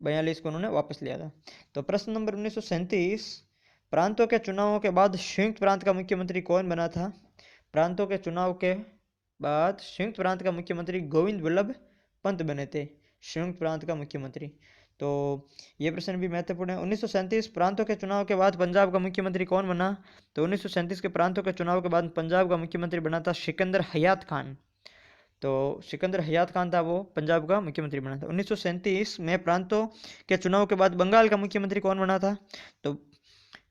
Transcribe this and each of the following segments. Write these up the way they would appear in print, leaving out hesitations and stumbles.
42 को उन्होंने वापस लिया था। तो प्रश्न नंबर 1937, प्रांतों के चुनावों के बाद संयुक्त प्रांत का मुख्यमंत्री कौन बना था? प्रांतों के चुनाव के बाद संयुक्त प्रांत का मुख्यमंत्री गोविंद वल्लभ पंत बने थे, संयुक्त प्रांत का मुख्यमंत्री। तो ये प्रश्न भी महत्वपूर्ण है। 1937 प्रांतों के चुनाव के बाद पंजाब का मुख्यमंत्री कौन बना? तो 1937 के प्रांतों के चुनाव के बाद पंजाब का मुख्यमंत्री बना था सिकंदर हयात खान। तो सिकंदर हयात खान था, वो पंजाब का मुख्यमंत्री बना था। 1937 में प्रांतों के चुनाव के बाद बंगाल का मुख्यमंत्री कौन बना था? तो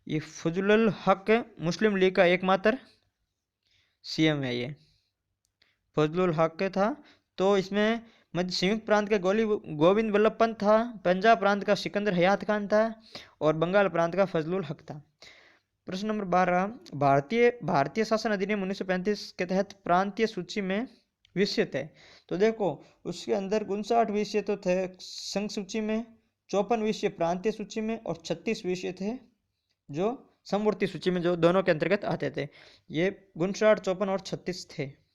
ये फजलुल हक मुस्लिम लीग का एकमात्र सीएम है, ये फजलुल हक था। तो इसमें मध्य संयुक्त प्रांत के गोविंद वल्लभ पंत था, पंजाब प्रांत का सिकंदर हयात खान था और बंगाल प्रांत का फजलुल हक था। प्रश्न नंबर 12, भारतीय शासन अधिनियम 1935 के तहत प्रांतीय सूची में विषय थे। तो देखो उसके अंदर 59 विषय तो थे संघ सूची में, 54 विषय प्रांतीय सूची में और 36 विषय थे जो समवर्ती सूची में, जो दोनों के अंतर्गत आते थे। ये 59, 54 और 36 थे।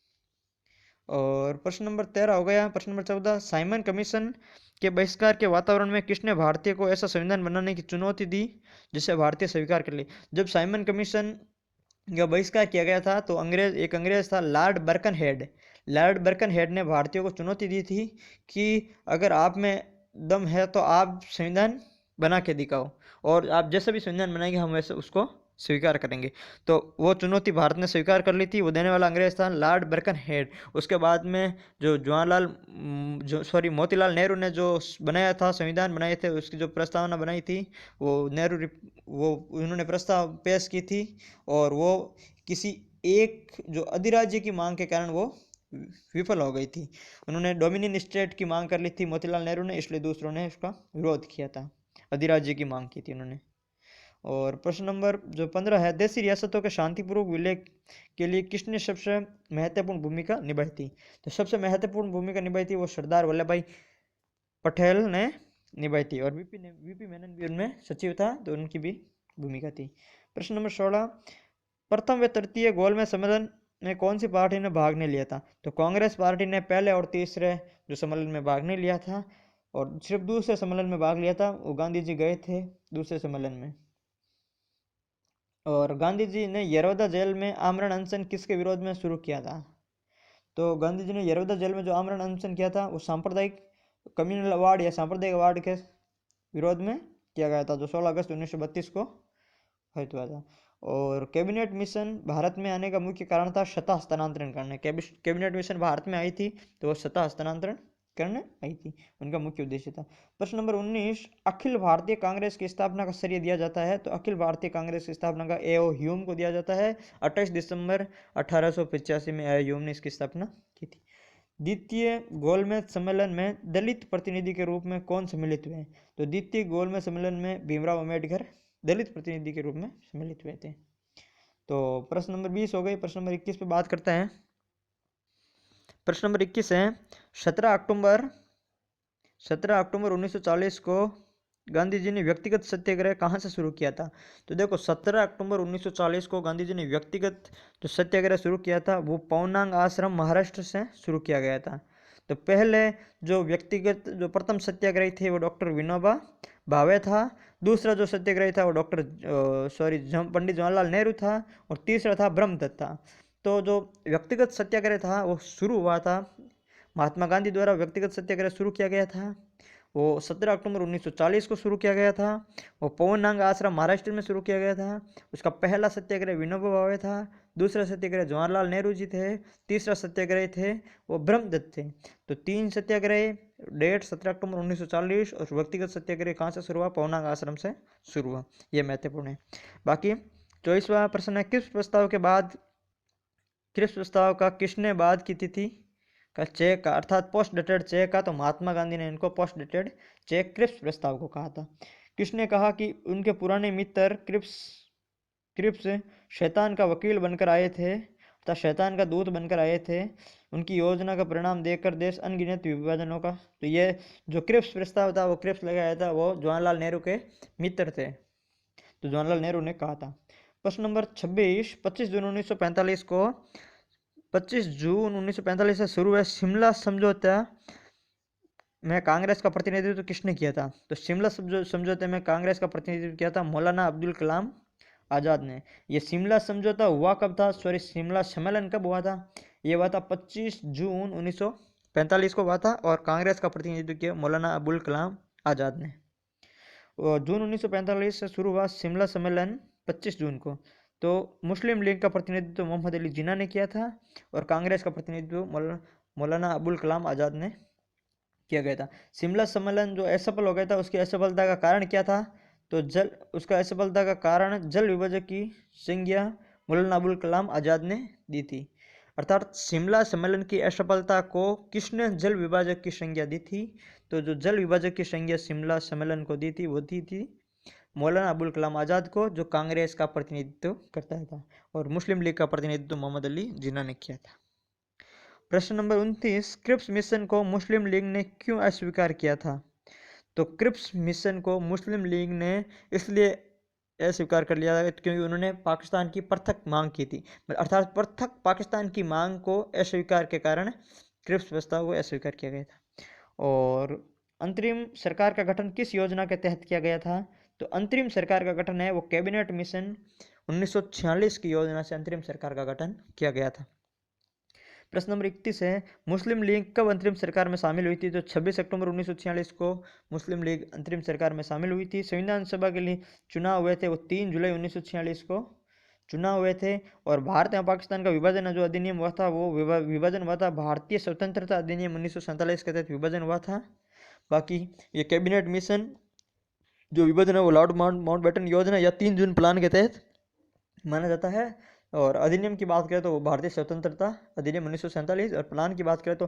और प्रश्न नंबर 13 हो गया। प्रश्न नंबर 14, साइमन कमीशन के बहिष्कार के वातावरण में किसने भारतीय को ऐसा संविधान बनाने की चुनौती दी जिसे भारतीय स्वीकार कर ली? जब साइमन कमीशन का बहिष्कार किया गया था तो एक अंग्रेज था लॉर्ड बर्कनहेड ने भारतीयों को चुनौती दी थी कि अगर आप में दम है तो आप संविधान बना के दिखाओ, और आप जैसा भी संविधान बनाएंगे हम वैसे उसको स्वीकार करेंगे। तो वो चुनौती भारत ने स्वीकार कर ली थी। वो देने वाला अंग्रेज था लॉर्ड बर्कनहेड। उसके बाद में जो मोतीलाल नेहरू ने जो बनाया था, संविधान बनाए थे, उसकी जो प्रस्तावना बनाई थी वो उन्होंने प्रस्ताव पेश की थी, और वो किसी एक जो अधिराज्य की मांग के कारण वो विफल हो गई थी। उन्होंने डोमिनियन स्टेट की मांग कर ली थी मोतीलाल नेहरू ने, इसलिए दूसरों ने उसका विरोध किया था, अधिराज्य की मांग की थी उन्होंने। और प्रश्न नंबर जो 15 है, देशी रियासतों के शांतिपूर्वक विलय के लिए किसने सबसे महत्वपूर्ण भूमिका निभाई थी? तो सबसे महत्वपूर्ण भूमिका निभाई थी वो सरदार वल्लभ भाई पटेल ने निभाई थी, और वीपी मेनन भी उनमें सचिव था, तो उनकी भी भूमिका थी। प्रश्न नंबर 16, प्रथम व तृतीय गोलमेज सम्मेलन में कौन सी पार्टी ने भाग नहीं लिया था? तो कांग्रेस पार्टी ने पहले और तीसरे जो सम्मेलन में भाग नहीं लिया था, और सिर्फ दूसरे सम्मेलन में भाग लिया था। वो गांधी जी गए थे दूसरे सम्मेलन में। और गांधी जी ने यरौदा जेल में आमरण अनशन किसके विरोध में शुरू किया था? तो गांधी जी ने यरौदा जेल में जो आमरण अनशन किया था वो सांप्रदायिक कम्युनल वार्ड या सांप्रदायिक वार्ड के विरोध में किया गया था, जो 16 अगस्त 1932 को हुआ था। और कैबिनेट मिशन भारत में आने का मुख्य कारण था सत्ता हस्तांतरण करने। कैबिनेट मिशन भारत में आई थी तो वो सत्ता हस्तांतरण करने आई थी, उनका मुख्य उद्देश्य था। प्रश्न नंबर 19, अखिल भारतीय कांग्रेस की स्थापना का श्रेय दिया जाता है? तो अखिल भारतीय कांग्रेस की स्थापना का ए.ओ. ह्यूम को दिया जाता है। 28 दिसंबर 1885 में ए.ओ. ह्यूम ने इसकी स्थापना की थी। द्वितीय गोलमेज सम्मेलन में दलित प्रतिनिधि के रूप में कौन सम्मिलित हुए? तो द्वितीय गोलमेज सम्मेलन में भीमराव अम्बेडकर दलित प्रतिनिधि के रूप में सम्मिलित हुए थे। तो प्रश्न नंबर 20 हो गई। प्रश्न नंबर 21 पे बात करते हैं। प्रश्न नंबर 21 है, 17 अक्टूबर 1940 को गांधी जी ने व्यक्तिगत सत्याग्रह कहाँ से शुरू किया था? तो देखो 17 अक्टूबर 1940 को गांधी जी ने व्यक्तिगत जो सत्याग्रह शुरू किया था वो पवनांग आश्रम महाराष्ट्र से शुरू किया गया था। तो पहले जो व्यक्तिगत जो प्रथम सत्याग्रही थे वो डॉक्टर विनोबा भावे था। दूसरा जो सत्याग्रही था वो पंडित जवाहरलाल नेहरू था, और तीसरा था ब्रह्मदत्त था। तो जो व्यक्तिगत सत्याग्रह था वो शुरू हुआ था, महात्मा गांधी द्वारा व्यक्तिगत सत्याग्रह शुरू किया गया था। वो 17 अक्टूबर 1940 को शुरू किया गया था। वो पवनांग आश्रम महाराष्ट्र में शुरू किया गया था। उसका पहला सत्याग्रह विनोबा भावे था, दूसरा सत्याग्रह जवाहरलाल नेहरू जी थे, तीसरा सत्याग्रह थे वो ब्रह्मदत्त थे। तो 3 सत्याग्रह, डेट 17 अक्टूबर 1940, और व्यक्तिगत सत्याग्रह कहाँ से शुरू हुआ? पवनांग आश्रम से शुरू हुआ। ये महत्वपूर्ण है। बाकी 24वां प्रश्न है, किस प्रस्ताव का किसने बाद की तिथि का चेक का अर्थात पोस्ट डेटेड चेक का? तो महात्मा गांधी ने इनको पोस्ट डेटेड चेक क्रिप्स प्रस्ताव को कहा था। किसने कहा कि उनके पुराने मित्र क्रिप्स शैतान का वकील बनकर आए थे तथा शैतान का दूत बनकर आए थे? उनकी योजना का परिणाम देखकर देश अनगिनत विभाजनों का। तो ये जो क्रिप्स प्रस्ताव था, वो क्रिप्स लगाया था, वो जवाहरलाल नेहरू के मित्र थे, तो जवाहरलाल नेहरू ने कहा था। प्रश्न नंबर 26, 25 जून 1945 से शुरू हुआ शिमला समझौता में कांग्रेस का प्रतिनिधित्व किसने किया था? तो शिमला समझौते में कांग्रेस का प्रतिनिधित्व किया था मौलाना अब्दुल कलाम आज़ाद ने। ये शिमला समझौता हुआ कब था, सॉरी शिमला सम्मेलन कब हुआ था? ये हुआ था 25 जून 1945 को हुआ था, और कांग्रेस का प्रतिनिधित्व किया मौलाना अबुल कलाम आज़ाद ने। और जून 1945 से शुरू हुआ शिमला सम्मेलन 25 जून को। तो मुस्लिम लीग का प्रतिनिधित्व मोहम्मद अली जिन्ना ने किया था, और कांग्रेस का प्रतिनिधित्व मौलाना अबुल कलाम आज़ाद ने किया गया था। शिमला सम्मेलन जो असफल हो गया था, उसकी असफलता का कारण क्या था? तो उसका असफलता का कारण जल विभाजक की संज्ञा मौलाना अबुल कलाम आज़ाद ने दी थी। अर्थात शिमला सम्मेलन की असफलता को किसने जल विभाजक की संज्ञा दी थी? तो जो जल विभाजक की संज्ञा शिमला सम्मेलन को दी थी वो दी थी मौलाना अबुल कलाम आज़ाद को, जो कांग्रेस का प्रतिनिधित्व करता था, और मुस्लिम लीग का प्रतिनिधित्व मोहम्मद अली जिन्ना ने किया था। प्रश्न नंबर 29, क्रिप्स मिशन को मुस्लिम लीग ने क्यों अस्वीकार किया था? तो क्रिप्स मिशन को मुस्लिम लीग ने इसलिए अस्वीकार कर लिया था क्योंकि उन्होंने पाकिस्तान की पृथक मांग की थी, अर्थात पृथक पाकिस्तान की मांग को अस्वीकार के कारण क्रिप्स प्रस्ताव को अस्वीकार किया गया था। और अंतरिम सरकार का गठन किस योजना के तहत किया गया था? तो अंतरिम सरकार का गठन है वो कैबिनेट मिशन 1946 की योजना से अंतरिम सरकार का गठन किया गया था। प्रश्न नंबर 31 है, मुस्लिम लीग कब अंतरिम सरकार में शामिल हुई थी? तो 26 अक्टूबर 1946 को मुस्लिम लीग अंतरिम सरकार में शामिल हुई थी। संविधान सभा के लिए चुनाव हुए थे वो 3 जुलाई 1946 को चुनाव हुए थे। और भारत एवं पाकिस्तान का विभाजन जो अधिनियम हुआ था वो विभाजन हुआ था भारतीय स्वतंत्रता अधिनियम 1947 के तहत विभाजन हुआ था। बाकी ये कैबिनेट मिशन जो विभाजन है वो लॉर्ड माउंटबेटन योजना या 3 जून प्लान के तहत माना जाता है। और अधिनियम की बात करें तो भारतीय स्वतंत्रता अधिनियम 1947, और प्लान की बात करें तो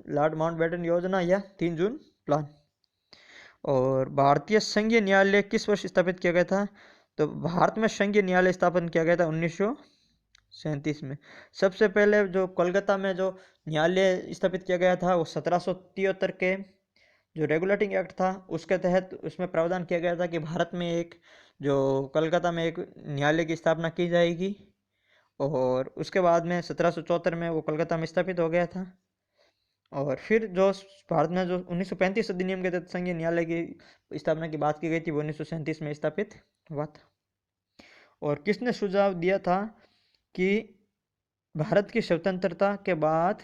लॉर्ड माउंटबेटन योजना या 3 जून प्लान। और भारतीय संघीय न्यायालय किस वर्ष स्थापित किया गया था? तो भारत में संघीय न्यायालय स्थापन किया गया था 1937 में। सबसे पहले जो कोलकाता में जो न्यायालय स्थापित किया गया था वो 1773 के जो रेगुलेटिंग एक्ट था उसके तहत उसमें प्रावधान किया गया था कि भारत में जो कलकत्ता में एक न्यायालय की स्थापना की जाएगी। और उसके बाद में 1774 में वो कलकत्ता में स्थापित हो गया था। और फिर जो भारत में जो 1935 अधिनियम के तहत संघीय न्यायालय की स्थापना की बात की गई थी वो 1937 में स्थापित हुआ था। और किसने सुझाव दिया था कि भारत की स्वतंत्रता के बाद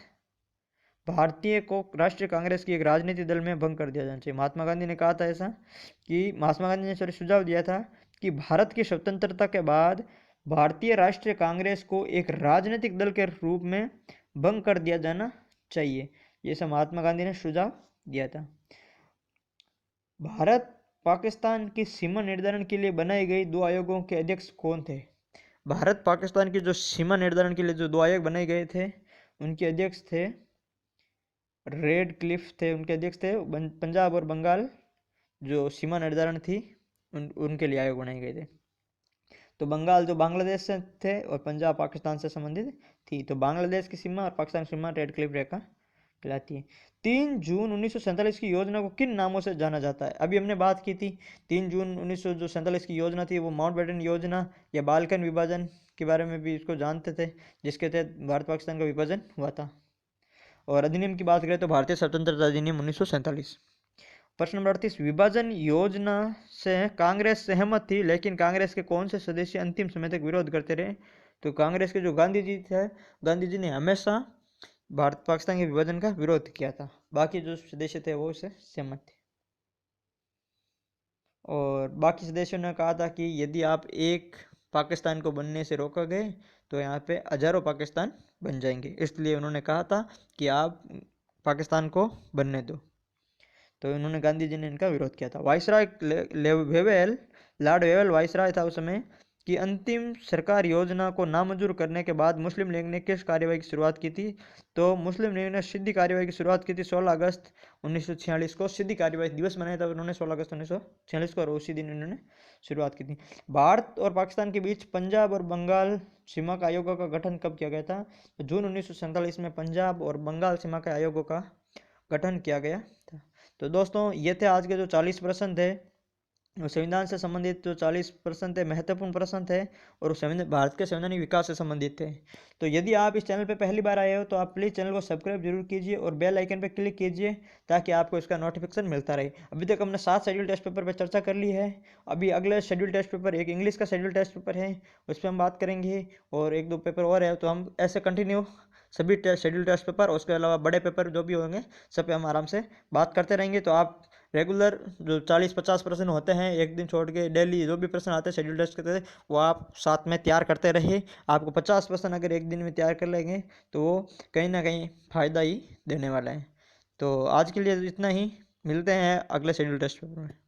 भारतीय को राष्ट्रीय कांग्रेस की एक राजनीतिक दल में भंग कर दिया जाना चाहिए? महात्मा गांधी ने कहा था ऐसा, कि महात्मा गांधी ने सुझाव दिया था कि भारत की स्वतंत्रता के बाद भारतीय राष्ट्रीय कांग्रेस को एक राजनीतिक दल के रूप में भंग कर दिया जाना चाहिए। ये सब महात्मा गांधी ने सुझाव दिया था। भारत पाकिस्तान की सीमा निर्धारण के लिए बनाई गई 2 आयोगों के अध्यक्ष कौन थे? भारत पाकिस्तान की जो सीमा निर्धारण के लिए जो 2 आयोग बनाए गए थे उनके अध्यक्ष थे रेड क्लिफ थे, उनके अध्यक्ष थे। पंजाब और बंगाल जो सीमा निर्धारण थी उनके लिए आयोग बनाए गए थे। तो बंगाल जो बांग्लादेश से थे और पंजाब पाकिस्तान से संबंधित थी। तो बांग्लादेश की सीमा और पाकिस्तान की सीमा रेड क्लिफ रेखा कहलाती है। 3 जून 1947 की योजना को किन नामों से जाना जाता है? अभी हमने बात की थी 3 जून 1947 की योजना थी वो माउंटबेटन योजना या बाल्कन विभाजन के बारे में भी इसको जानते थे, जिसके तहत भारत पाकिस्तान का विभाजन हुआ था। और अधिनियम की बात करें तो भारतीय स्वतंत्रता अधिनियम 1947। प्रश्न नंबर 38, विभाजन योजना से कांग्रेस सहमत थी, लेकिन कांग्रेस के कौन से सदस्य अंतिम समय तक विरोध करते रहे? तो कांग्रेस के जो गांधी जी थे, गांधी जी ने हमेशा भारत पाकिस्तान के विभाजन का विरोध किया था। बाकी जो सदस्य थे वो इससे सहमत थे। और बाकी सदस्यों ने कहा था कि यदि आप एक पाकिस्तान को बनने से रोकोगे तो यहाँ पे हजारों पाकिस्तान बन जाएंगे, इसलिए उन्होंने कहा था कि आप पाकिस्तान को बनने दो। तो उन्होंने गांधी जी ने इनका विरोध किया था। वाइसराय लॉर्ड वेवेल वाइसराय था उस समय की अंतिम सरकार योजना को नामंजूर करने के बाद मुस्लिम लीग ने किस कार्यवाही की शुरुआत की थी? तो मुस्लिम लीग ने सिद्धि कार्यवाही की शुरुआत की थी 16 अगस्त 1946 को। सिद्धि कार्यवाही दिवस मनाया था उन्होंने 16 अगस्त 1946 को, और उसी दिन उन्होंने शुरुआत की थी। भारत और पाकिस्तान के बीच पंजाब और बंगाल सीमा का आयोगों का गठन कब किया गया था? तो जून 1947 में पंजाब और बंगाल सीमा के आयोगों का गठन किया गया था। तो दोस्तों ये थे आज के जो 40 प्रश्न थे और संविधान से संबंधित जो 40% है महत्वपूर्ण प्रश्न थे, और संविधान भारत के संवैधानिक विकास से संबंधित थे। तो यदि आप इस चैनल पर पहली बार आए हो तो आप प्लीज़ चैनल को सब्सक्राइब जरूर कीजिए और बेल आइकन पर क्लिक कीजिए ताकि आपको इसका नोटिफिकेशन मिलता रहे। अभी तक हमने 7 शेड्यूल टेस्ट पेपर पर चर्चा कर ली है। अभी अगले शेड्यूल टेस्ट पेपर एक इंग्लिश का शेड्यूल टेस्ट पेपर है, उस पर हम बात करेंगे, और एक दो पेपर और है। तो हम ऐसे कंटिन्यू सभी शेड्यूल टेस्ट पेपर और उसके अलावा बड़े पेपर जो भी होंगे सब पे हम आराम से बात करते रहेंगे। तो आप रेगुलर जो 40-50 प्रश्न होते हैं एक दिन छोड़ के, डेली जो भी प्रश्न आते हैं शेड्यूल टेस्ट के तहत, वो आप साथ में तैयार करते रहिए। आपको 50 प्रश्न अगर एक दिन में तैयार कर लेंगे तो वो कहीं ना कहीं फ़ायदा ही देने वाला है। तो आज के लिए इतना ही, मिलते हैं अगले शेड्यूल टेस्ट पेपर में।